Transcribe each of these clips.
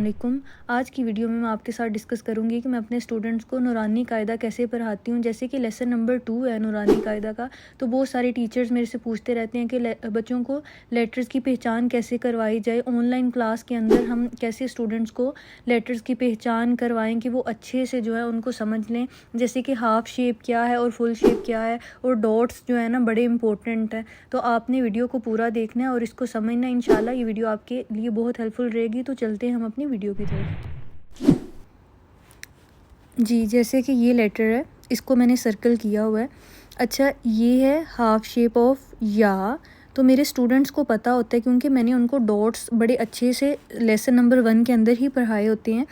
वालेकुम। आज की वीडियो में मैं आपके साथ डिस्कस करूंगी कि मैं अपने स्टूडेंट्स को नूरानी कायदा कैसे पढ़ाती हूँ। जैसे कि लेसन नंबर 2 है नूरानी कायदा का, तो बहुत सारे टीचर्स मेरे से पूछते रहते हैं कि बच्चों को लेटर्स की पहचान कैसे करवाई जाए। ऑनलाइन क्लास के अंदर हम कैसे स्टूडेंट्स को लेटर्स की पहचान करवाएं कि वो अच्छे से जो है उनको समझ लें। जैसे कि हाफ शेप क्या है और फुल शेप क्या है, और डॉट्स जो है ना बड़े इंपॉर्टेंट है। तो आपने वीडियो को पूरा देखना है और इसको समझना। इंशाल्लाह ये वीडियो आपके लिए बहुत हेल्पफुल रहेगी। तो चलते हैं हम अपनी वीडियो की तरफ। जी, जैसे कि ये लेटर है, इसको मैंने सर्कल किया हुआ है। अच्छा, ये है हाफ शेप ऑफ या। तो मेरे स्टूडेंट्स को पता होता है क्योंकि मैंने उनको डॉट्स बड़े अच्छे से लेसन नंबर 1 के अंदर ही पढ़ाए होते हैं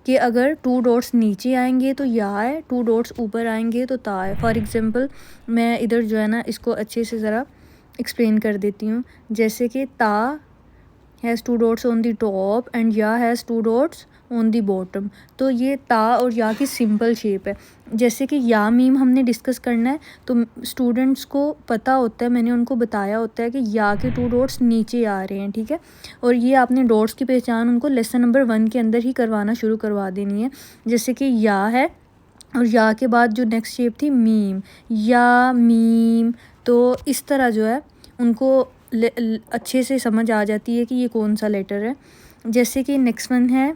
कि अगर 2 डॉट्स नीचे आएंगे तो या है, 2 डॉट्स ऊपर आएंगे तो ता है। फॉर एग्ज़ाम्पल मैं इधर जो है ना इसको अच्छे से ज़रा एक्सप्लेन कर देती हूँ। जैसे कि ता has 2 dots on the top and या has 2 dots on the bottom. तो ये ता और या की सिंपल शेप है। जैसे कि या मीम हमने डिस्कस करना है, तो स्टूडेंट्स को पता होता है, मैंने उनको बताया होता है कि या के 2 डॉट्स नीचे आ रहे हैं, ठीक है। और ये आपने डॉट्स की पहचान उनको लेसन नंबर 1 के अंदर ही करवाना शुरू करवा देनी है। जैसे कि या है और या के बाद जो नेक्स्ट शेप थी मीम, या मीम। तो इस तरह जो है उनको अच्छे से समझ आ जाती है कि ये कौन सा लेटर है। जैसे कि नेक्स्ट वन है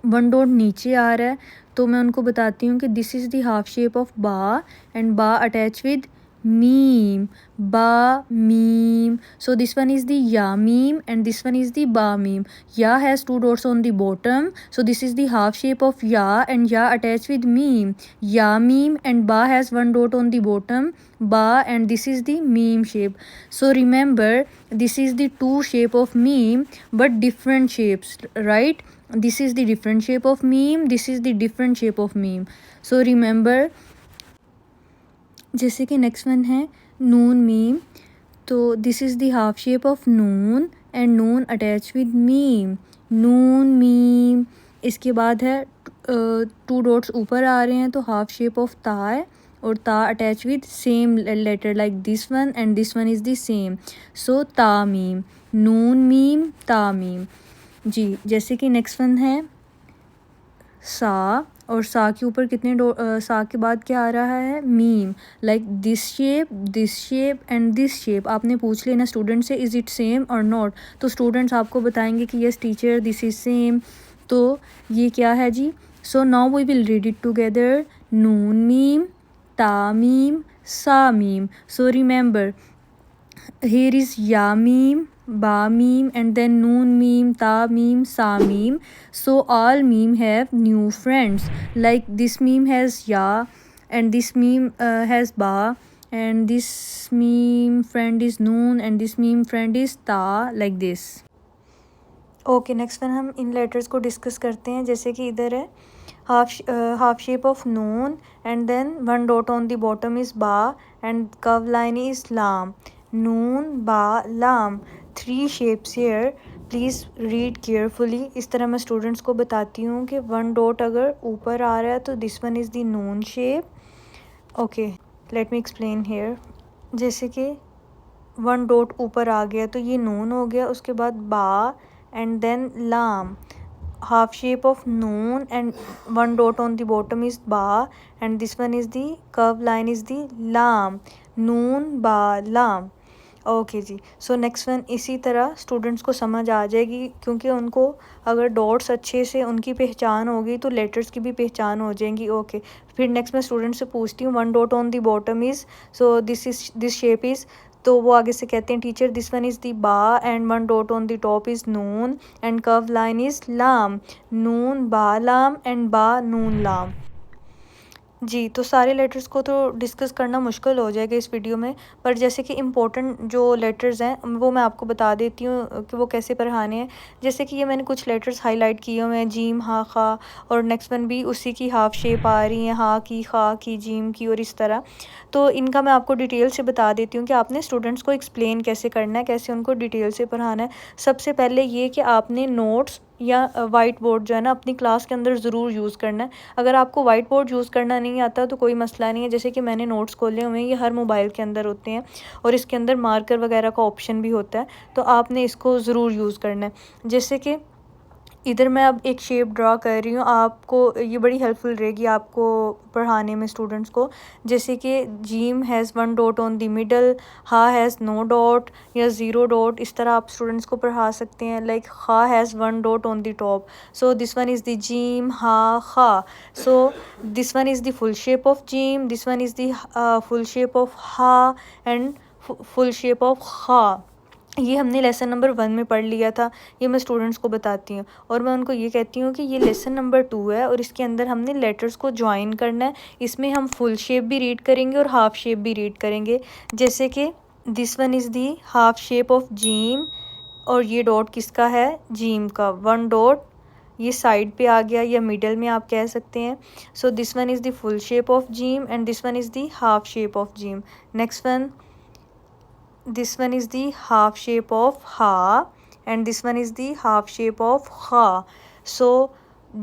1 डॉट नीचे आ रहा है, तो मैं उनको बताती हूँ कि this is the half shape of बा एंड बा attach with meme, ba meme. So this one is the ya meme and this one is the ba meme. Ya has 2 dots on the bottom, so this is the half shape of ya and ya attached with meme. Ya meme and ba has 1 dot on the bottom, ba, and this is the meme shape. So remember, this is the 2 shape of meme but different shapes, right? This is the different shape of meme, this is the different shape of meme. So remember. जैसे कि next one है नून meme, तो this is the half shape of noon and Noon attach with meme, नून meme. इसके बाद है 2 dots ऊपर आ रहे हैं तो हाफ शेप ऑफ ता है और ता attach with same letter like this one and this one is the same. So ता मीम, नून मीम, ता मीम। जी, जैसे कि नेक्स्ट वन है सा, और सा के ऊपर कितने सा के बाद क्या आ रहा है मीम, like this shape and this shape. आपने पूछ लेना स्टूडेंट से is it same or not, तो स्टूडेंट्स आपको बताएंगे कि yes teacher this is same. तो ये क्या है जी। So now we will read it together, नून मीम, ता मीम, सा मीम। So remember, here is ya meme, ba meme, and then noon meme, ta meme, sa meme. So all meme have new friends, like this meme has ya and this meme has ba, and this meme friend is noon and this meme friend is ta, like this. Okay, next one हम इन letters को discuss करते हैं। जैसे कि इधर है half shape of noon and then 1 dot on the bottom is ba and curve line is लाम, नून ba lam. 3 shapes here, please read carefully. इस तरह मैं स्टूडेंट्स को बताती हूँ कि 1 डॉट अगर ऊपर आ रहा है तो this one is the noon shape. Okay, let me explain here. जैसे कि 1 डॉट ऊपर आ गया तो ये नून हो गया, उसके बाद बा and then lam, half shape of noon and 1 dot on the bottom is ba and this one is the curved line is the lam, noon ba lam. Okay जी, सो नेक्स्ट वन इसी तरह students को समझ आ जाएगी क्योंकि उनको अगर dots अच्छे से उनकी पहचान होगी तो लेटर्स की भी पहचान हो जाएंगी। ओके, फिर नेक्स्ट मैं स्टूडेंट से पूछती हूँ 1 dot on the bottom is, so this shape is, तो वो आगे से कहते हैं teacher this one is the बा and 1 dot on the top is नून एंड कर्व लाइन इज़ लाम, नून बा लाम एंड बा नून लाम। जी, तो सारे लेटर्स को तो डिस्कस करना मुश्किल हो जाएगा इस वीडियो में, पर जैसे कि इम्पोर्टेंट जो लेटर्स हैं वो मैं आपको बता देती हूँ कि वो कैसे पढ़ाने हैं। जैसे कि ये मैंने कुछ लेटर्स हाईलाइट किए हुए हैं, जीम, हा, खा, और नेक्स्ट वन भी उसी की हाफ शेप आ रही है, हा की, खा की, जीम की, और इस तरह। तो इनका मैं आपको डिटेल से बता देती हूँ कि आपने स्टूडेंट्स को एक्सप्लेन कैसे करना है, कैसे उनको डिटेल से पढ़ाना है। सबसे पहले ये कि आपने नोट्स या वाइट बोर्ड जो है ना अपनी क्लास के अंदर ज़रूर यूज़ करना है। अगर आपको वाइट बोर्ड यूज़ करना नहीं आता तो कोई मसला नहीं है। जैसे कि मैंने नोट्स खोले हुए हैं, ये हर मोबाइल के अंदर होते हैं और इसके अंदर मार्कर वगैरह का ऑप्शन भी होता है, तो आपने इसको ज़रूर यूज़ करना है। जैसे कि इधर मैं अब एक शेप ड्रा कर रही हूँ, आपको ये बड़ी हेल्पफुल रहेगी आपको पढ़ाने में स्टूडेंट्स को। जैसे कि gym has 1 dot on the middle, हा हैज़ नो डॉट या 0 डॉट, इस तरह आप स्टूडेंट्स को पढ़ा सकते हैं। लाइक हा has 1 dot on the top, so this one is the gym हा हा, सो this one is the full shape of gym, this one is the full shape of ha and full shape of हा। ये हमने lesson number 1 में पढ़ लिया था, ये मैं स्टूडेंट्स को बताती हूँ और मैं उनको ये कहती हूँ कि ये लेसन नंबर 2 है और इसके अंदर हमने लेटर्स को ज्वाइन करना है। इसमें हम फुल शेप भी रीड करेंगे और हाफ शेप भी रीड करेंगे। जैसे कि this one is the half shape of gym और ये डॉट किसका है, जीम का। 1 डॉट ये साइड पे आ गया या मिडल में आप कह सकते हैं। सो this one is the full shape of gym and this one is the half shape of gym. Next one, this one is the half shape of ha and this one is the half shape of ha. So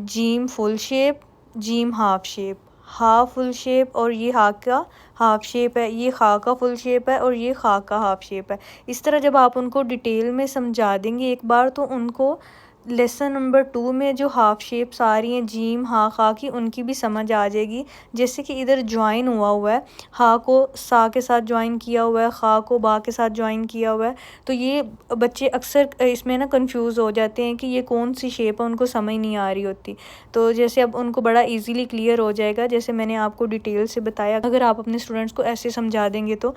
gym full shape, gym half shape, हा full shape और ये हा का half shape है, ये खा का full shape है और ये खा का हाफ शेप है। इस तरह जब आप उनको डिटेल में समझा देंगे एक बार तो उनको लेसन नंबर 2 में जो हाफ शेप्स आ रही हैं जीम हा खा की, उनकी भी समझ आ जाएगी। जैसे कि इधर ज्वाइन हुआ है, हा को सा के साथ ज्वाइन किया हुआ है, खा को बा के साथ ज्वाइन किया हुआ है, तो ये बच्चे अक्सर इसमें ना कंफ्यूज हो जाते हैं कि ये कौन सी शेप है, उनको समझ नहीं आ रही होती। तो जैसे अब उनको बड़ा इजीली क्लियर हो जाएगा जैसे मैंने आपको डिटेल से बताया, अगर आप अपने स्टूडेंट्स को ऐसे समझा देंगे तो।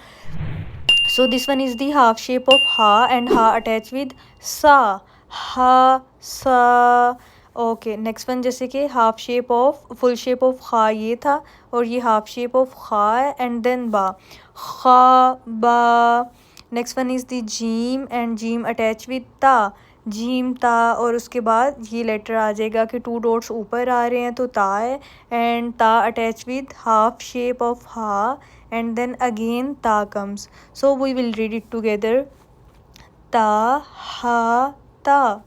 सो this one is the half shape of ha and हा अटैच विद सा, हा सा। ओके, नेक्स्ट वन जैसे कि half shape of full shape of खा ये था और ये हाफ शेप ऑफ खा है एंड देन बा, खा बा। Next one is the gym and gym attach with ता, जीम ता, और उसके बाद ये लेटर आ जाएगा कि 2 डॉट्स ऊपर आ रहे हैं तो ता है and ta attach with half shape of ha and then again ta comes. So we will read it together, ta ha ता।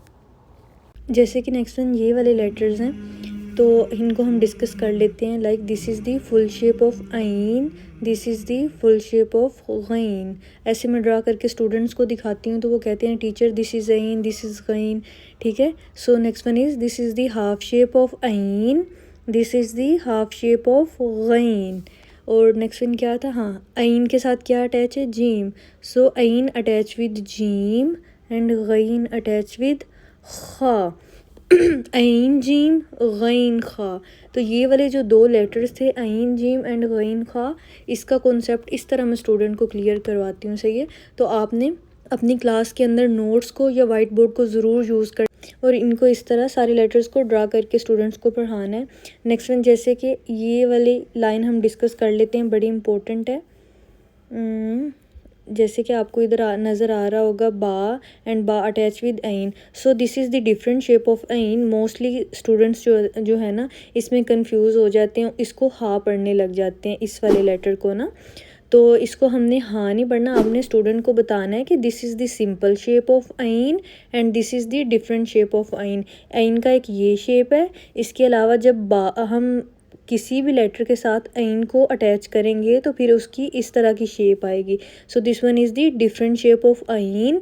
जैसे कि नेक्स्ट वन ये वाले लेटर्स हैं तो इनको हम डिस्कस कर लेते हैं। Like this is the full shape of ain, this is the full shape of ghain. ऐसे मैं ड्रा करके स्टूडेंट्स को दिखाती हूँ तो वो कहते हैं teacher this is ain, this is ghain, ठीक है। So next one is this is the half shape of ain, this is the half shape of ghain. और नेक्स्ट वन क्या था, हाँ आइन के साथ क्या अटैच है, jeem, so ain attach with jeem and ghain attach with kha. Ain gym gain खा, तो ये वाले जो 2 लेटर्स थे आइन जीम एंड गैन खा, इसका कॉन्सेप्ट इस तरह मैं स्टूडेंट को क्लियर करवाती हूँ, सही है। तो आपने अपनी क्लास के अंदर नोट्स को या वाइट बोर्ड को ज़रूर यूज़ कर और इनको इस तरह सारे लेटर्स को ड्रा करके स्टूडेंट्स को पढ़ाना है। नेक्स्ट वन जैसे कि ये वाली लाइन हम डिस्कस कर लेते हैं, बड़ी इंपॉर्टेंट है। जैसे कि आपको इधर नज़र आ रहा होगा बा एंड बा अटैच विद आइन, so this is the different shape of आइन। मोस्टली स्टूडेंट्स जो है ना इसमें कंफ्यूज हो जाते हैं, इसको हा पढ़ने लग जाते हैं इस वाले लेटर को ना, तो इसको हमने हाँ नहीं पढ़ना, आपने स्टूडेंट को बताना है कि this is the simple shape of आइन and this is the different shape of आइन। आइन का एक ये शेप है, इसके अलावा जब बा हम किसी भी लेटर के साथ आइन को अटैच करेंगे तो फिर उसकी इस तरह की शेप आएगी। सो this one is the different shape of आइन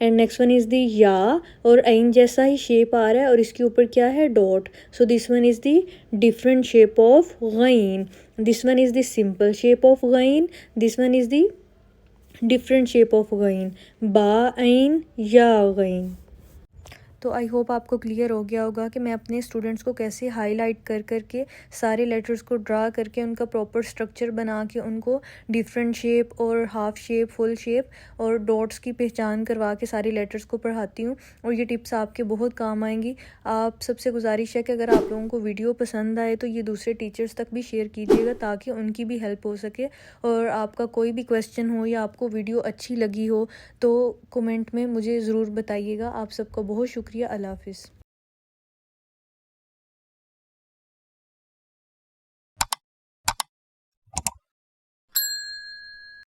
and next one is the या, और आइन जैसा ही शेप आ रहा है और इसके ऊपर क्या है, dot, so this one is the different shape of ghain, this one is the simple shape of ghain, this one is the different shape of ghain, ba ain या गैन। तो आई होप आपको क्लियर हो गया होगा कि मैं अपने स्टूडेंट्स को कैसे हाईलाइट कर करके सारे लेटर्स को ड्रा करके उनका प्रॉपर स्ट्रक्चर बना के उनको डिफरेंट शेप और हाफ शेप, फुल शेप और डॉट्स की पहचान करवा के सारे लेटर्स को पढ़ाती हूँ और ये टिप्स आपके बहुत काम आएंगी। आप सबसे गुजारिश है कि अगर आप लोगों को वीडियो पसंद आए तो ये दूसरे टीचर्स तक भी शेयर कीजिएगा ताकि उनकी भी हेल्प हो सके। और आपका कोई भी क्वेश्चन हो या आपको वीडियो अच्छी लगी हो तो कमेंट में मुझे ज़रूर बताइएगा। आप सबका बहुत शुक्रिया। अल्लाह हाफिज़।